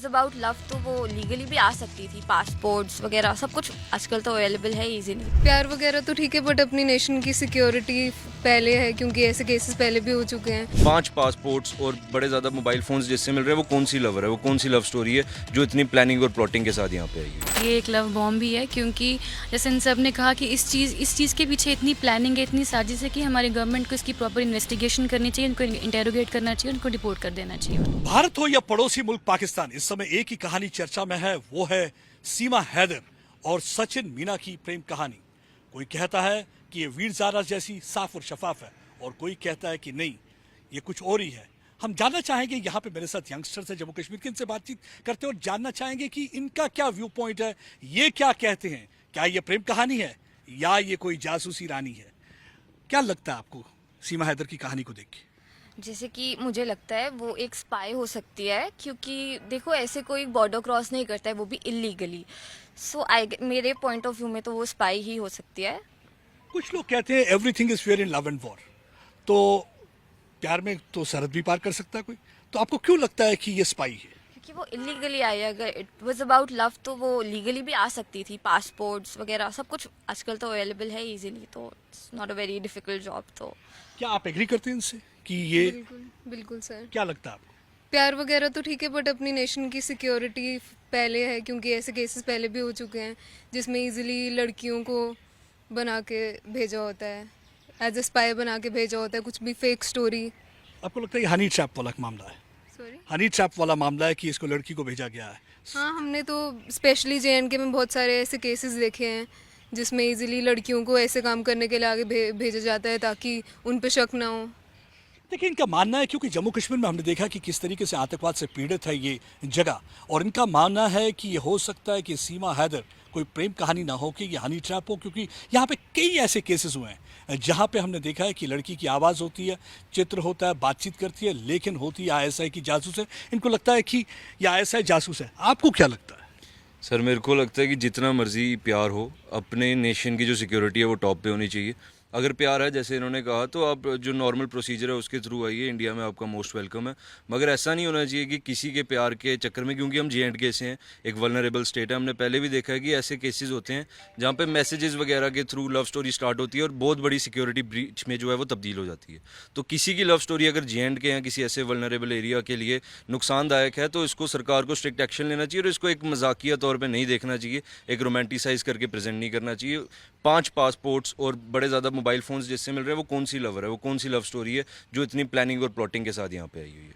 Was about love तो वो legally भी आ सकती थी, पासपोर्ट्स वगैरह सब कुछ आजकल तो अवेलेबल है इजीली। प्यार वगैरह तो ठीक है, बट अपनी नेशन की सिक्योरिटी पहले है, क्योंकि ऐसे केसेस पहले भी हो चुके हैं। 5 पासपोर्ट्स और बड़े ज़्यादा मोबाइल फ़ोन्स जिससे मिल रहे हैं, वो कौन सी लवर है, वो कौन सी लव स्टोरी है जो इतनी प्लानिंग और प्लॉटिंग के साथ यहाँ पे आई है। ये एक लव बॉम्ब भी है, क्योंकि जैसे इन सब ने कहा कि इस चीज़ के पीछे इतनी प्लानिंग है, इतनी साजिश है कि हमारी गवर्नमेंट को इसकी प्रॉपर इन्वेस्टिगेशन करनी चाहिए, उनको इंटेरोगेट करना चाहिए, उनको डिपोर्ट कर देना चाहिए। भारत हो या पड़ोसी मुल्क पाकिस्तान, इस समय एक ही कहानी चर्चा में है, वो है सीमा हैदर और सचिन मीना की प्रेम कहानी। कोई कहता है कि ये वीर ज़ारा जैसी साफ और शफाफ है, और कोई कहता है कि नहीं, ये कुछ और ही है। हम जानना चाहेंगे, यहाँ पे मेरे साथ यंगस्टर्स हैं जम्मू कश्मीर के, इनसे बातचीत करते हैं और जानना चाहेंगे कि इनका क्या व्यू पॉइंट है, ये क्या कहते हैं, क्या ये प्रेम कहानी है या ये कोई जासूसी रानी है। क्या लगता है आपको सीमा हैदर की कहानी को देख के? जैसे कि मुझे लगता है वो एक स्पाई हो सकती है, क्योंकि देखो ऐसे कोई बॉर्डर क्रॉस नहीं करता है, वो भी इलीगली। सो मेरे पॉइंट ऑफ व्यू में तो वो स्पाई ही हो सकती है। कुछ लोग कहते हैं everything is fair in love and war, तो प्यार में तो सरहद भी पार कर सकता है कोई, तो आपको क्यों लगता है कि ये स्पाई है? क्योंकि वो इलीगली आई, अगर इट वाज अबाउट लव तो वो लीगली भी आ सकती थी, पासपोर्ट्स वगैरह सब कुछ आजकल तो अवेलेबल है इजीली, तो it's not a very difficult job. तो क्या आप एग्री करते हैं इनसे कि ये? बिल्कुल बिल्कुल सर। क्या लगता है आपको? प्यार वगैरह तो ठीक है, बट अपनी नेशन की सिक्योरिटी पहले है, क्योंकि ऐसे केसेस पहले भी हो चुके हैं जिसमें इजीली लड़कियों को बना के भेजा होता है, एज ए स्पाई बना के भेजा होता है, कुछ भी फेक स्टोरी। आपको लगता है ये हनी ट्रैप वाला मामला है? सॉरी। हनी ट्रैप वाला मामला है कि इसको लड़की को भेजा गया है। हाँ, हमने तो स्पेशली JNK में बहुत सारे ऐसे केसेस देखे हैं जिसमें इजीली लड़कियों को ऐसे काम करने के लिए आगे भेजा जाता है ताकि उन पे शक ना हो। देखिए, इनका मानना है, क्योंकि जम्मू कश्मीर में हमने देखा कि किस तरीके से आतंकवाद से पीड़ित है ये जगह, और इनका मानना है कि ये हो सकता है कि सीमा हैदर कोई प्रेम कहानी ना हो, कि ये हनी ट्रैप हो, क्योंकि यहाँ पे कई ऐसे केसेस हुए हैं जहाँ पे हमने देखा है कि लड़की की आवाज़ होती है, चित्र होता है, बातचीत करती है, लेकिन होती है ISI की जासूस है। इनको लगता है कि ये ISI जासूस है। आपको क्या लगता है? सर मेरे को लगता है कि जितना मर्जी प्यार हो, अपने नेशन की जो सिक्योरिटी है वो टॉप पे होनी चाहिए। अगर प्यार है जैसे इन्होंने कहा, तो आप जो नॉर्मल प्रोसीजर है उसके थ्रू आइए, इंडिया में आपका मोस्ट वेलकम है। मगर ऐसा नहीं होना चाहिए कि किसी के प्यार के चक्कर में, क्योंकि हम J&K से हैं, एक वल्नरेबल स्टेट है, हमने पहले भी देखा है कि ऐसे केसेस होते हैं जहाँ पे मैसेजेस वगैरह के थ्रू लव स्टोरी स्टार्ट होती है और बहुत बड़ी सिक्योरिटी ब्रीच में जो है वो तब्दील हो जाती है। तो किसी की लव स्टोरी अगर J&K या किसी ऐसे वल्नरेबल एरिया के लिए नुकसानदायक है, तो इसको सरकार को स्ट्रिक्ट एक्शन लेना चाहिए और इसको एक मजाकिया तौर पर नहीं देखना चाहिए, एक रोमांटिसाइज करके प्रेजेंट नहीं करना चाहिए। 5 पासपोर्ट्स और बड़े ज़्यादा मोबाइल फ़ोन्स जिससे मिल रहे हैं, वो कौन सी लवर है, वो कौन सी लव स्टोरी है जो इतनी प्लानिंग और प्लॉटिंग के साथ यहाँ पे आई हुई है।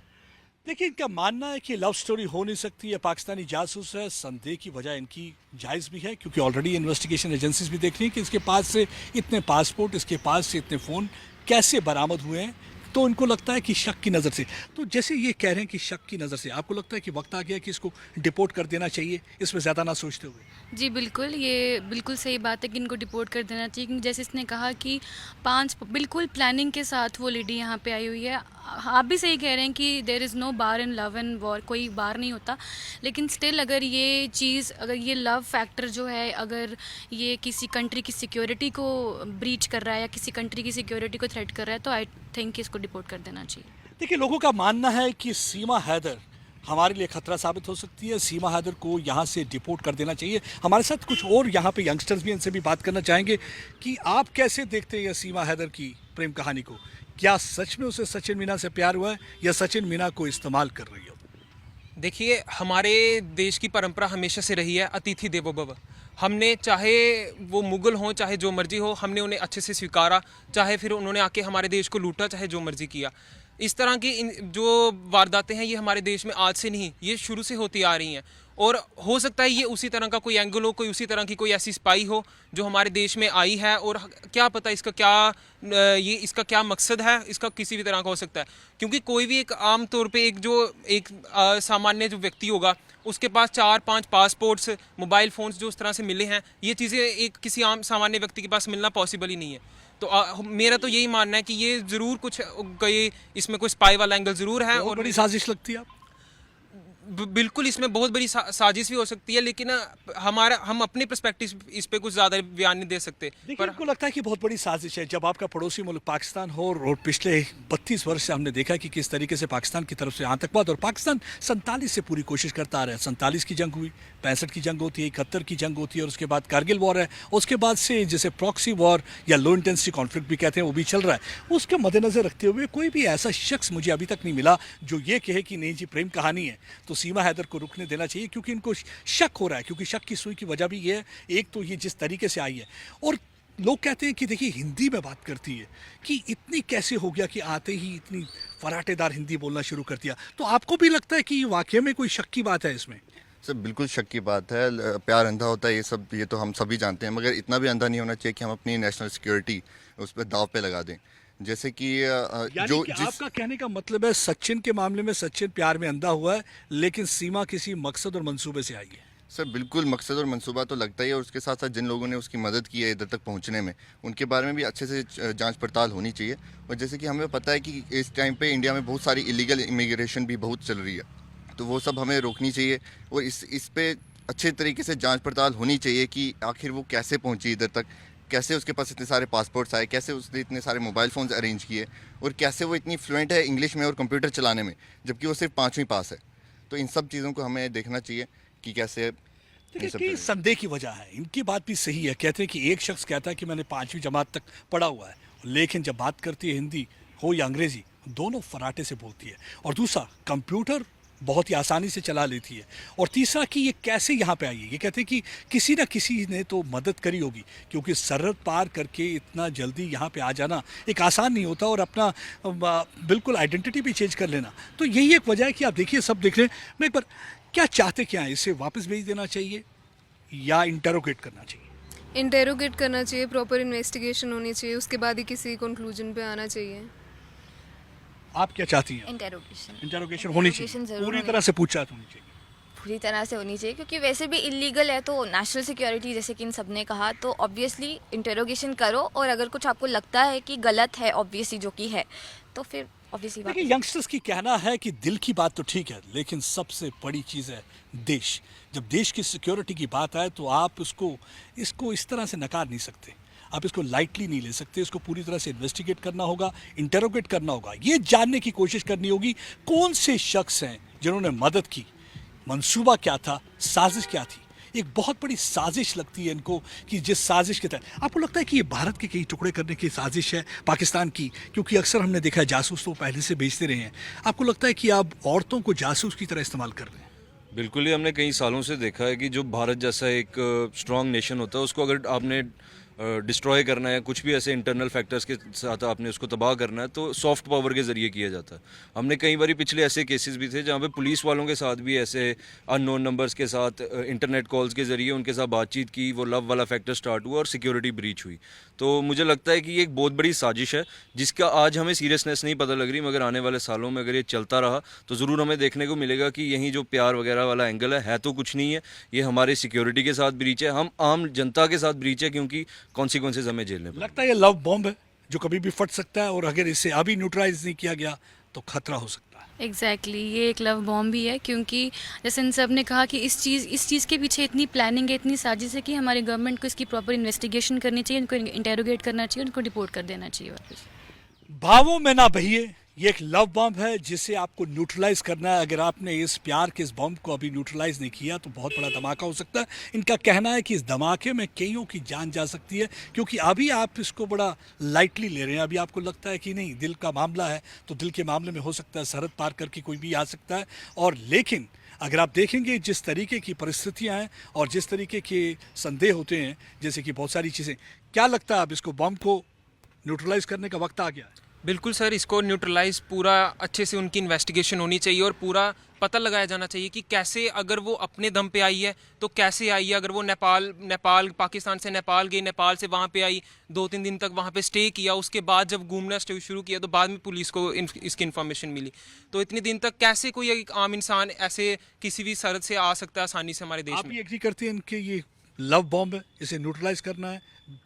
देखिए, इनका मानना है कि लव स्टोरी हो नहीं सकती, है पाकिस्तानी जासूस है। संदेह की वजह इनकी जायज़ भी है, क्योंकि ऑलरेडी इन्वेस्टिगेशन एजेंसीज भी देख रही हैं कि इसके पास से इतने पासपोर्ट, इसके पास से इतने फ़ोन कैसे बरामद हुए हैं। तो इनको लगता है कि शक की नज़र से, तो जैसे ये कह रहे हैं कि शक की नज़र से, आपको लगता है कि वक्त आ गया कि इसको डिपोर्ट कर देना चाहिए, इसमें ज़्यादा ना सोचते हुए? जी बिल्कुल, ये बिल्कुल सही बात है कि इनको डिपोर्ट कर देना चाहिए, क्योंकि जैसे इसने कहा कि 5 बिल्कुल प्लानिंग के साथ वो लेडी यहाँ पे आई हुई है। आप भी सही कह रहे हैं कि there is no bar in love and war, कोई बार नहीं होता, लेकिन स्टिल अगर ये चीज़, अगर ये लव फैक्टर जो है, अगर ये किसी कंट्री की सिक्योरिटी को ब्रीच कर रहा है या किसी कंट्री की सिक्योरिटी को थ्रेट कर रहा है, तो आई थिंक इसको डिपोर्ट कर देना चाहिए। देखिए, लोगों का मानना है कि सीमा हैदर हमारे लिए खतरा साबित हो सकती है, सीमा हैदर को यहाँ से डिपोर्ट कर देना चाहिए। हमारे साथ कुछ और यहाँ पे यंगस्टर्स भी, इनसे भी बात करना चाहेंगे कि आप कैसे देखते हैं ये सीमा हैदर की प्रेम कहानी को? क्या सच में उसे सचिन मीना से प्यार हुआ है या सचिन मीना को इस्तेमाल कर रही है? देखिए, हमारे देश की परंपरा हमेशा से रही है अतिथि देवो भव। हमने, चाहे वो मुगल हों चाहे जो मर्जी हो, हमने उन्हें अच्छे से स्वीकारा, चाहे फिर उन्होंने आके हमारे देश को लूटा, चाहे जो मर्जी किया। इस तरह की जो वारदातें हैं, ये हमारे देश में आज से नहीं, ये शुरू से होती आ रही हैं। और हो सकता है ये उसी तरह का कोई एंगल हो, कोई उसी तरह की कोई ऐसी स्पाई हो जो हमारे देश में आई है, और क्या पता इसका क्या मकसद है, इसका किसी भी तरह का हो सकता है। क्योंकि कोई भी एक आम तौर पे एक सामान्य जो व्यक्ति होगा, उसके पास 4-5 पासपोर्ट्स, मोबाइल फ़ोन्स जो उस तरह से मिले हैं, ये चीज़ें एक किसी आम सामान्य व्यक्ति के पास मिलना पॉसिबल ही नहीं है। तो मेरा तो यही मानना है कि ये ज़रूर कुछ इसमें कोई स्पाई वाला एंगल ज़रूर है। और बड़ी साजिश लगती है आप? बिल्कुल इसमें बहुत बड़ी साजिश भी हो सकती है, लेकिन हम अपने पर्सपेक्टिव इस पे कुछ ज़्यादा बयान नहीं दे सकते। देखिए, इनको लगता है कि बहुत बड़ी साजिश है जब आपका पड़ोसी मुल्क पाकिस्तान हो, और पिछले 32 वर्ष से हमने देखा कि किस तरीके से पाकिस्तान की तरफ से आतंकवाद, और पाकिस्तान 47 से पूरी कोशिश करता आ रहा है। 47 की जंग हुई, 65 की जंग होती है, 71 की जंग होती है, और उसके बाद कारगिल वॉर है, उसके बाद से जैसे प्रॉक्सी वॉर या लो इंटेंसिटी कॉन्फ्लिक्ट भी कहते हैं वो भी चल रहा है। उसके मद्देनजर रखते हुए कोई भी ऐसा शख्स मुझे अभी तक नहीं मिला जो ये कहे कि नहीं जी प्रेम कहानी है तो सीमा हैदर को रुकने देना चाहिए, क्योंकि इनको शक हो रहा है। क्योंकि शक की सुई की वजह भी ये है, एक तो ये जिस तरीके से आई है, और लोग कहते हैं कि देखिए हिंदी में बात करती है, कि इतनी कैसे हो गया कि आते ही इतनी फराटेदार हिंदी बोलना शुरू कर दिया। तो आपको भी लगता है कि वाकई में कोई शक की बात है इसमें? सर बिल्कुल शक की बात है। प्यार अंधा होता है, ये तो हम सभी जानते हैं, मगर इतना भी अंधा नहीं होना चाहिए कि हम अपनी नेशनल सिक्योरिटी उस पर दाव पे लगा दें। जैसे कि यानी कि आपका कहने का मतलब है सचिन के मामले में सचिन प्यार में अंधा हुआ है, लेकिन सीमा किसी मकसद और मंसूबे से आई है। सर बिल्कुल मकसद और मंसूबा तो लगता ही है, और उसके साथ साथ जिन लोगों ने उसकी मदद की है इधर तक पहुंचने में, उनके बारे में भी अच्छे से जांच पड़ताल होनी चाहिए। और जैसे कि हमें पता है कि इस टाइम पे इंडिया में बहुत सारी इलीगल इमिग्रेशन भी बहुत चल रही है, तो वो सब हमें रोकनी चाहिए, और इस पे अच्छे तरीके से जांच पड़ताल होनी चाहिए कि आखिर वो कैसे पहुंची इधर तक, कैसे उसके पास इतने सारे पासपोर्ट्स आए, कैसे उसने इतने सारे मोबाइल फ़ोन्स अरेंज किए, और कैसे वो इतनी फ्लुएंट है इंग्लिश में और कंप्यूटर चलाने में, जबकि वो सिर्फ 5वीं पास है। तो इन सब चीज़ों को हमें देखना चाहिए कि कैसे ये सब देखिए, संदेह की वजह है। इनकी बात भी सही है। कहते हैं कि एक शख्स कहता है कि मैंने 5वीं जमात तक पढ़ा हुआ है, लेकिन जब बात करती है हिंदी हो या अंग्रेजी, दोनों फराटे से बोलती है। और दूसरा, कंप्यूटर बहुत ही आसानी से चला लेती है। और तीसरा कि ये कैसे यहाँ पे आई है। ये कहते हैं कि किसी ना किसी ने तो मदद करी होगी, क्योंकि सरहद पार करके इतना जल्दी यहाँ पे आ जाना एक आसान नहीं होता, और अपना बिल्कुल आइडेंटिटी भी चेंज कर लेना। तो यही एक वजह है कि आप देखिए, सब देख रहे हैं। मैं एक बार, क्या चाहते क्या हैं? इसे वापस भेज देना चाहिए या इंटरोगेट करना चाहिए? इंटेरोगेट करना चाहिए, प्रॉपर इन्वेस्टिगेशन होनी चाहिए, उसके बाद ही किसी कंक्लूजन पे आना चाहिए। आप क्या चाहती हैं? इंटेरोगेशन इंटरोगेशन होनी Interrogation चाहिए, जरूर पूरी होनी तरह से पूछताछ होनी चाहिए। पूरी तरह से होनी चाहिए, क्योंकि वैसे भी इलीगल है तो नेशनल सिक्योरिटी, जैसे कि इन सब ने कहा, तो ऑब्वियसली इंटेरोगेशन करो, और अगर कुछ आपको लगता है कि गलत है ऑब्वियसली जो कि है, तो फिर ऑब्वियसली बात देखिए, यंगस्टर्स की कहना है कि दिल की बात तो ठीक है, लेकिन सबसे बड़ी चीज़ है देश। जब देश की सिक्योरिटी की बात आए तो आप इसको इस तरह से नकार नहीं सकते। आप इसको लाइटली नहीं ले सकते। इसको पूरी तरह से इन्वेस्टिगेट करना होगा, इंटरोगेट करना होगा, ये जानने की कोशिश करनी होगी कौन से शख्स हैं जिन्होंने मदद की, मंसूबा क्या था, साजिश क्या थी। एक बहुत बड़ी साजिश लगती है इनको, कि जिस साजिश के तहत आपको लगता है कि ये भारत के कई टुकड़े करने की साजिश है पाकिस्तान की, क्योंकि अक्सर हमने देखा है जासूस तो पहले से भेजते रहे हैं। आपको लगता है कि आप औरतों को जासूस की तरह इस्तेमाल कर रहे हैं? बिल्कुल ही हमने कई सालों से देखा है कि जो भारत जैसा एक स्ट्रांग नेशन होता है, उसको अगर आपने डिस्ट्रॉय करना है, कुछ भी ऐसे इंटरनल फैक्टर्स के साथ आपने उसको तबाह करना है, तो सॉफ्ट पावर के ज़रिए किया जाता है। हमने कई बार पिछले ऐसे केसेस भी थे जहाँ पे पुलिस वालों के साथ भी ऐसे अननोन नंबर्स के साथ इंटरनेट कॉल्स के ज़रिए उनके साथ बातचीत की, वो लव वाला फैक्टर स्टार्ट हुआ और सिक्योरिटी ब्रीच हुई। तो मुझे लगता है कि ये एक बहुत बड़ी साजिश है, जिसका आज हमें सीरियसनेस नहीं पता लग रही, मगर आने वाले सालों में अगर ये चलता रहा तो ज़रूर हमें देखने को मिलेगा कि यही जो प्यार वगैरह वाला एंगल है तो कुछ नहीं है, ये हमारे सिक्योरिटी के साथ ब्रीच है, हम आम जनता के साथ ब्रीच है, क्योंकि कॉन्सिक्वेंसेज हमें झेलने पड़े। लगता है ये लव बॉम्ब है जो कभी भी फट सकता है, और अगर इसे अभी न्यूट्रलाइज नहीं किया गया तो खतरा हो सकता है। एग्जैक्टली ये एक लव बॉम्ब भी है, क्योंकि जैसे इन सब ने कहा कि इस चीज़ के पीछे इतनी प्लानिंग है, इतनी साजिश है कि हमारी गवर्नमेंट को इसकी प्रॉपर इन्वेस्टिगेशन करनी चाहिए, उनको इंटेरोगेट करना चाहिए, उनको डिपोर्ट कर देना चाहिए वापस। भावों में ना बहिए, ये एक लव बॉम्ब है जिसे आपको न्यूट्रलाइज करना है। अगर आपने इस प्यार के इस बॉम्ब को अभी न्यूट्रलाइज नहीं किया तो बहुत बड़ा धमाका हो सकता है। इनका कहना है कि इस धमाके में कईयों की जान जा सकती है, क्योंकि अभी आप इसको बड़ा लाइटली ले रहे हैं। अभी आपको लगता है कि नहीं, दिल का मामला है तो दिल के मामले में हो सकता है सरहद पार करके कोई भी आ सकता है। और लेकिन अगर आप देखेंगे जिस तरीके की परिस्थितियां हैं और जिस तरीके के संदेह होते हैं, जैसे कि बहुत सारी चीज़ें, क्या लगता है अब इसको बॉम्ब को न्यूट्रलाइज करने का वक्त आ गया है? बिल्कुल सर, इसको न्यूट्रलाइज पूरा अच्छे से उनकी इन्वेस्टिगेशन होनी चाहिए, और पूरा पता लगाया जाना चाहिए कि कैसे, अगर वो अपने दम पे आई है तो कैसे आई है। अगर वो नेपाल पाकिस्तान से नेपाल गई, नेपाल से वहाँ पे आई, 2-3 दिन तक वहाँ पे स्टे किया, उसके बाद जब घूमना शुरू किया तो बाद में पुलिस को इसकी इन्फॉर्मेशन मिली, तो इतने दिन तक कैसे कोई एक आम इंसान ऐसे किसी भी सरहद से आ सकता है आसानी से हमारे देश आप में। भी एग्री करते हैं कि ये लव बॉम्ब है, इसे न्यूट्रलाइज करना है,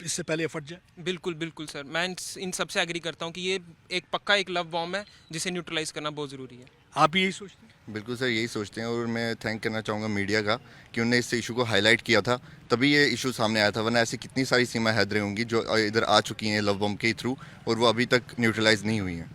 इससे पहले ये फट जाए? बिल्कुल बिल्कुल सर, मैं इन सबसे एग्री करता हूँ कि ये एक पक्का एक लव बॉम्ब है जिसे न्यूट्रलाइज करना बहुत ज़रूरी है। आप भी यही सोचते हैं? बिल्कुल सर, यही सोचते हैं और मैं थैंक करना चाहूँगा मीडिया का कि उन्होंने इस इशू को हाईलाइट किया था, तभी ये इशू सामने आया था। वरना ऐसी कितनी सारी सीमा हैदरें होंगी जो इधर आ चुकी हैं लव बम के थ्रू और वो अभी तक न्यूट्रलाइज नहीं हुई हैं।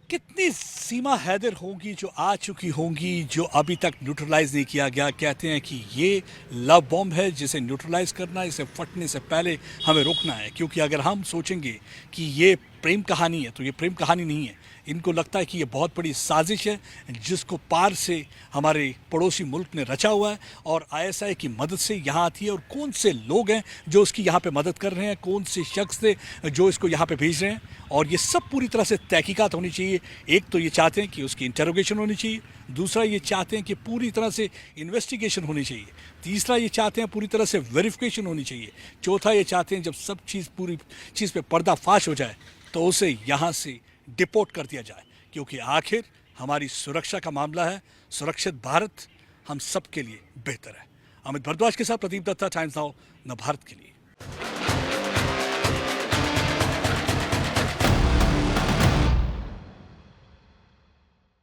कितनी सीमा हैदर होंगी जो आ चुकी होंगी जो अभी तक न्यूट्रलाइज नहीं किया गया। कहते हैं कि ये लव बॉम्ब है जिसे न्यूट्रलाइज करना, इसे फटने से पहले हमें रोकना है। क्योंकि अगर हम सोचेंगे कि ये प्रेम कहानी है तो ये प्रेम कहानी नहीं है। इनको लगता है कि ये बहुत बड़ी साजिश है जिसको पार से हमारे पड़ोसी मुल्क ने रचा हुआ है और आईएसआई की मदद से यहाँ आती है। और कौन से लोग हैं जो उसकी यहाँ पे मदद कर रहे हैं, कौन से शख्स थे जो इसको यहाँ पे भेज रहे हैं, और ये सब पूरी तरह से तहकीकात होनी चाहिए। एक तो ये चाहते हैं कि उसकी इंटरोगेशन होनी चाहिए, दूसरा ये चाहते हैं कि पूरी तरह से इन्वेस्टिगेशन होनी चाहिए, तीसरा ये चाहते हैं पूरी तरह से वेरिफिकेशन होनी चाहिए, चौथा ये चाहते हैं जब सब चीज़ पूरी चीज़ पे पर्दाफाश हो जाए तो उसे यहाँ से डिपोर्ट कर दिया जाए। क्योंकि आखिर हमारी सुरक्षा का मामला है, सुरक्षित भारत हम सब के लिए बेहतर है। अमित भारद्वाज के साथ प्रदीप दत्ता, टाइम्स नाउ, नव भारत के लिए।